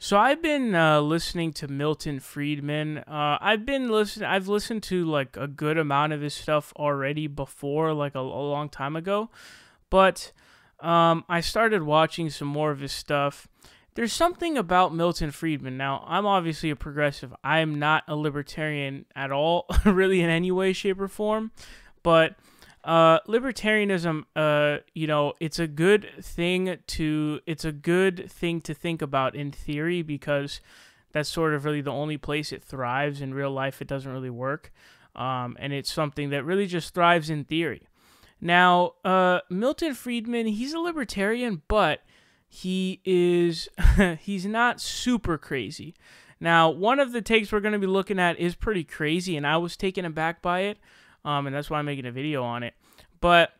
So I've been listening to Milton Friedman. I've listened to like a good amount of his stuff already before, like a long time ago. But I started watching some more of his stuff. There's something about Milton Friedman. Now, I'm obviously a progressive. I'm not a libertarian at all, really, in any way, shape, or form. But libertarianism, it's a good thing to think about in theory, because that's sort of really the only place it thrives. In real life, it doesn't really work, and it's something that really just thrives in theory. Now, Milton Friedman, he's a libertarian, but he's not super crazy. Now, one of the takes we're going to be looking at is pretty crazy, and I was taken aback by it. And that's why I'm making a video on it. But,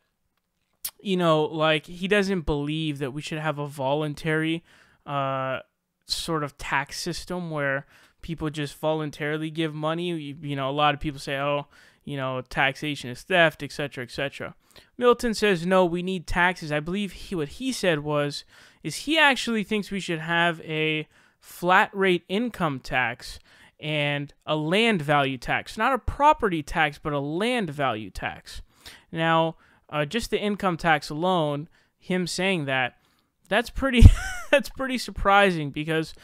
like, he doesn't believe that we should have a voluntary sort of tax system where people just voluntarily give money. A lot of people say, taxation is theft, etc., etc. Milton says, no, we need taxes. I believe what he said is he actually thinks we should have a flat rate income tax and a land value tax. Not a property tax, but a land value tax. Now, just the income tax alone, him saying that's pretty that's pretty surprising, because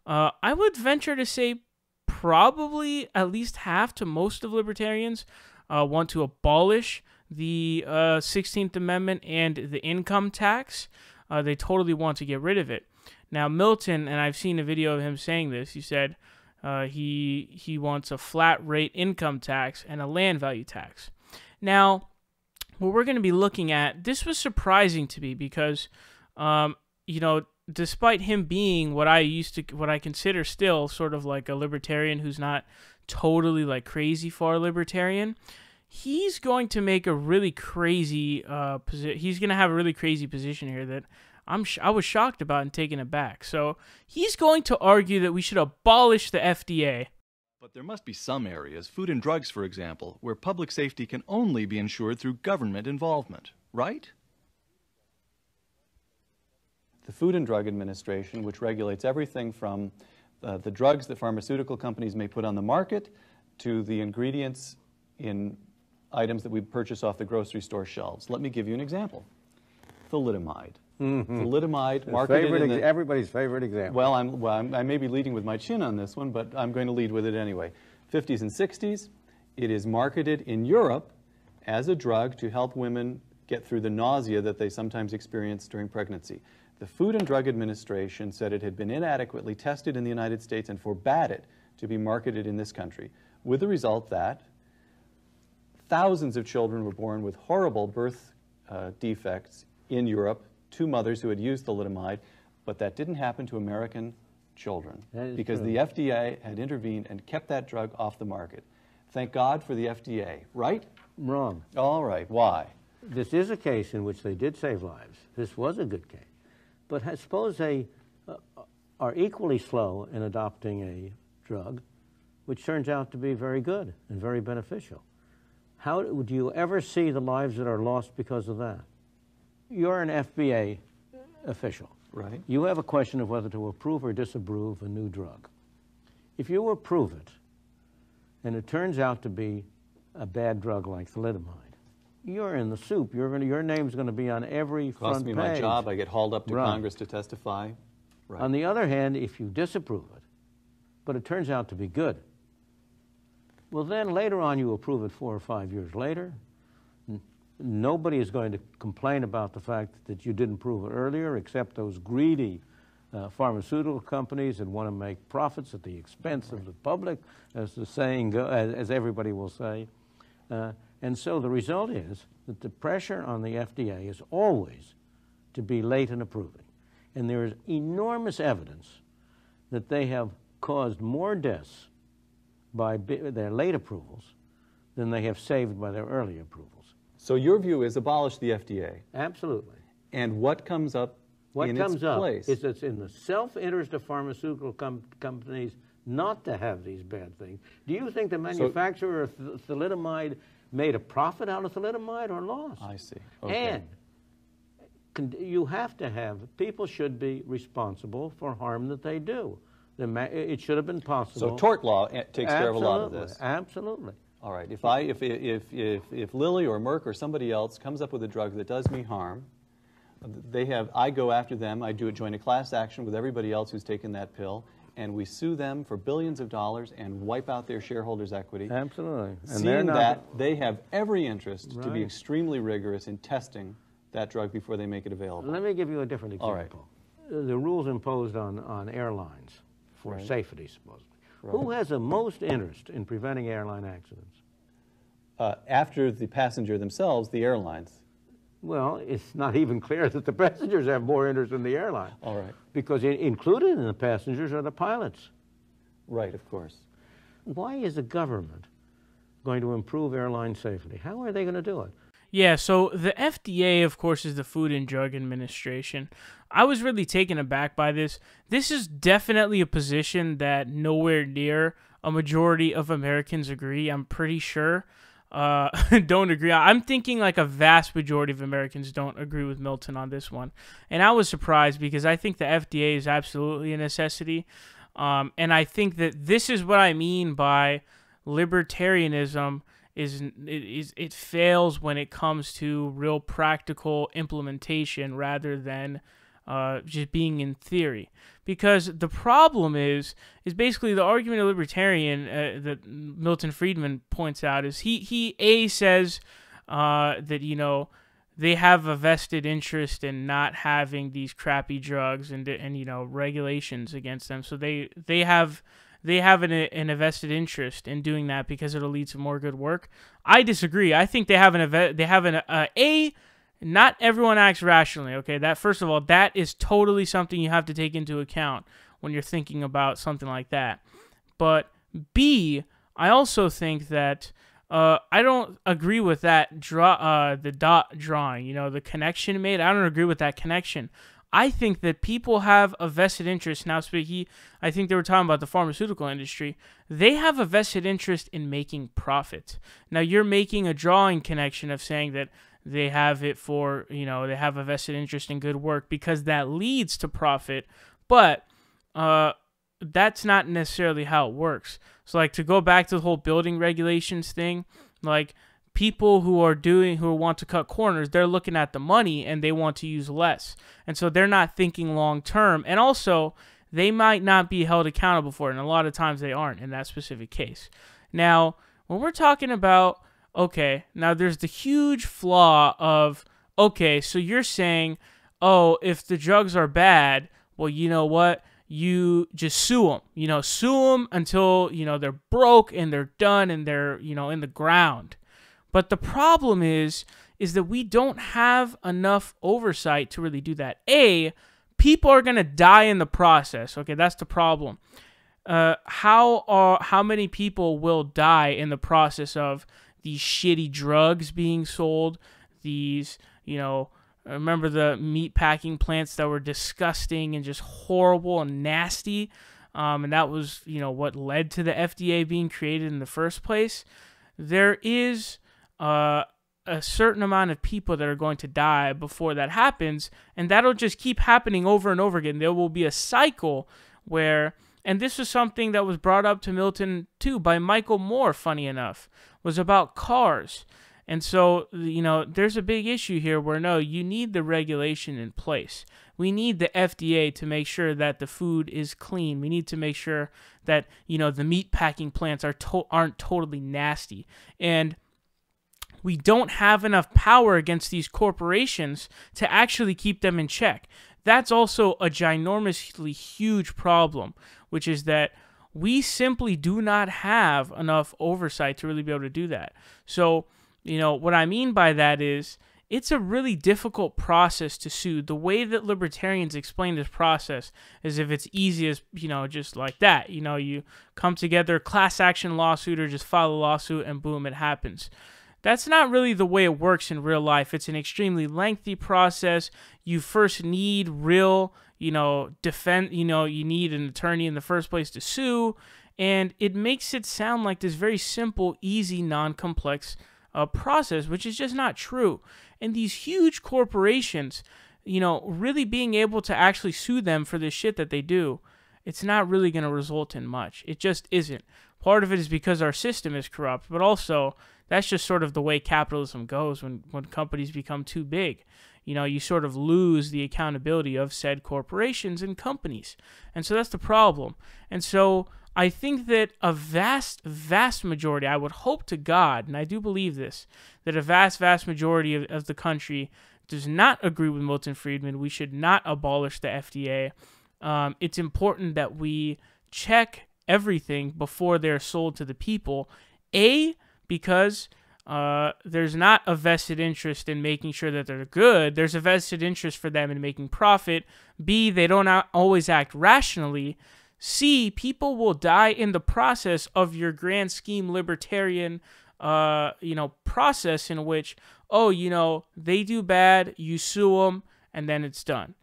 I would venture to say probably at least half to most of libertarians want to abolish the 16th Amendment and the income tax. They totally want to get rid of it. Now, Milton, and I've seen a video of him saying this, he said, he wants a flat rate income tax and a land value tax. Now, what we're going to be looking at, this was surprising to me because, despite him being what I consider still sort of like a libertarian who's not totally like crazy far libertarian, he's going to make a really crazy he's going to have a really crazy position here that I was shocked about and taken aback. So he's going to argue that we should abolish the FDA. But there must be some areas, food and drugs for example, where public safety can only be ensured through government involvement, right? The Food and Drug Administration, which regulates everything from the drugs that pharmaceutical companies may put on the market to the ingredients in items that we purchase off the grocery store shelves. Let me give you an example. Thalidomide. Thalidomide, marketed in everybody's favorite example. Well, I may be leading with my chin on this one, but I'm going to lead with it anyway. 50s and 60s, it is marketed in Europe as a drug to help women get through the nausea that they sometimes experience during pregnancy. The Food and Drug Administration said it had been inadequately tested in the United States and forbade it to be marketed in this country, with the result that thousands of children were born with horrible birth defects in Europe to mothers who had used thalidomide, but that didn't happen to American children because the FDA had intervened and kept that drug off the market. Thank God for the FDA, right? Wrong. All right, why? This is a case in which they did save lives. This was a good case. But suppose they are equally slow in adopting a drug which turns out to be very good and very beneficial. How do you ever see the lives that are lost because of that? You're an FDA official. Right. You have a question of whether to approve or disapprove a new drug. If you approve it, and it turns out to be a bad drug like thalidomide, you're in the soup. Your name's going to be on every front Cost me page. my job. I get hauled up to Right. Congress to testify. Right. On the other hand, if you disapprove it, but it turns out to be good, well, then later on you approve it 4 or 5 years later. Nobody is going to complain about the fact that you didn't prove it earlier, except those greedy pharmaceutical companies that want to make profits at the expense of the public, as the saying goes, as everybody will say. And so the result is that the pressure on the FDA is always to be late in approving. And there is enormous evidence that they have caused more deaths by their late approvals than they have saved by their early approvals. So your view is abolish the FDA. Absolutely. And what comes up What in comes its up place? is it's in the self-interest of pharmaceutical companies not to have these bad things. Do you think the manufacturer of thalidomide made a profit out of thalidomide or lost? I see. Okay. And you have to have, people should be responsible for harm that they do. It should have been possible. So tort law takes care of a lot of this. Absolutely. All right. If Lilly or Merck or somebody else comes up with a drug that does me harm, I go after them. I join a class action with everybody else who's taken that pill, and we sue them for billions of dollars and wipe out their shareholders' equity. Absolutely. And seeing that, they have every interest to be extremely rigorous in testing that drug before they make it available. Let me give you a different example. All right. The rules imposed on airlines for safety, supposedly. Right. Who has the most interest in preventing airline accidents? After the passenger themselves, the airlines. Well, it's not even clear that the passengers have more interest in the airline. All right. Because included in the passengers are the pilots. Right, of course. Why is the government going to improve airline safety? How are they going to do it? Yeah, so the FDA, of course, is the Food and Drug Administration. I was really taken aback by this. This is definitely a position that nowhere near a majority of Americans agree, I'm pretty sure. Don't agree. I'm thinking like a vast majority of Americans don't agree with Milton on this one. And I was surprised because I think the FDA is absolutely a necessity. And I think that this is what I mean by libertarianism it fails when it comes to real practical implementation rather than just being in theory. Because the problem is basically the argument of libertarian that Milton Friedman points out is he says that, you know, they have a vested interest in not having these crappy drugs and you know, regulations against them. So they have an vested interest in doing that because it'll lead to more good work. I disagree. I think not everyone acts rationally, okay? That, first of all, that is totally something you have to take into account when you're thinking about something like that. But B, I also think that I don't agree with that the dot drawing, you know, the connection made. I don't agree with that connection. I think that people have a vested interest. Now, I think they were talking about the pharmaceutical industry. They have a vested interest in making profit. Now, you're making a drawing connection of saying that they have it for, you know, they have a vested interest in good work because that leads to profit. But that's not necessarily how it works. So, like, to go back to the whole building regulations thing, like, people who want to cut corners, they're looking at the money and they want to use less. And so they're not thinking long term. And also, they might not be held accountable for it. And a lot of times they aren't in that specific case. Now, when we're talking about, okay, now there's the huge flaw of, okay, so you're saying, oh, if the drugs are bad, well, you know what? You just sue them. You know, sue them until, you know, they're broke and they're done and they're, you know, in the ground. But the problem is that we don't have enough oversight to really do that. People are going to die in the process. Okay, that's the problem. How many people will die in the process of these shitty drugs being sold? These, you know, remember the meat packing plants that were disgusting and just horrible and nasty? And that was, you know, what led to the FDA being created in the first place. There is a certain amount of people that are going to die before that happens, and that'll just keep happening over and over again. There will be a cycle where, and this was something that was brought up to Milton too by Michael Moore, funny enough, was about cars. And so, you know, there's a big issue here where, no, you need the regulation in place. We need the FDA to make sure that the food is clean. We need to make sure that, you know, the meat packing plants aren't totally nasty. And we don't have enough power against these corporations to actually keep them in check. That's also a ginormously huge problem, which is that we simply do not have enough oversight to really be able to do that. So, you know, what I mean by that is it's a really difficult process to sue. The way that libertarians explain this process is if it's easy as, you know, just like that. You know, you come together, class action lawsuit, or just file a lawsuit, and boom, it happens. That's not really the way it works in real life. It's an extremely lengthy process. You first need real, you know, you need an attorney in the first place to sue. And it makes it sound like this very simple, easy, non-complex process, which is just not true. And these huge corporations, you know, really being able to actually sue them for this shit that they do, it's not really going to result in much. It just isn't. Part of it is because our system is corrupt, but also that's just sort of the way capitalism goes when companies become too big. You sort of lose the accountability of said corporations and companies. And so that's the problem. And so I think that a vast, vast majority, I would hope to God, and I do believe this, that a vast, vast majority of the country does not agree with Milton Friedman. We should not abolish the FDA. It's important that we check everything before they're sold to the people. Because there's not a vested interest in making sure that they're good. There's a vested interest for them in making profit. B, they don't always act rationally. C, people will die in the process of your grand scheme libertarian, process in which, they do bad, you sue them, and then it's done.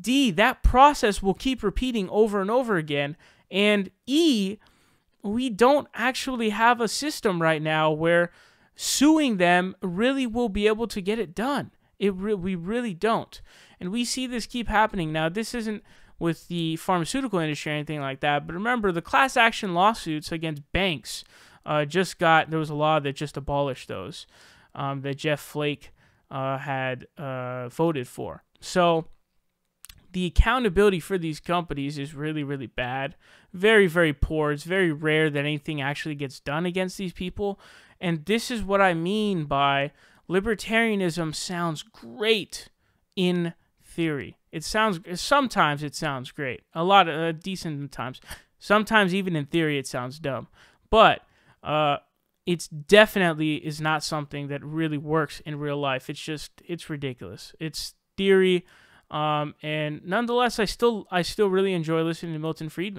D, that process will keep repeating over and over again. And E, we don't actually have a system right now where suing them really will be able to get it done. We really don't. And we see this keep happening. Now, this isn't with the pharmaceutical industry or anything like that, but remember, the class action lawsuits against banks there was a law that just abolished those, that Jeff Flake had voted for. So the accountability for these companies is really, really bad. Very, very poor. It's very rare that anything actually gets done against these people. And this is what I mean by libertarianism sounds great in theory. Sometimes it sounds great. A lot of decent times. Sometimes even in theory it sounds dumb. But it's definitely is not something that really works in real life. It's ridiculous. It's theory. And nonetheless, I still really enjoy listening to Milton Friedman.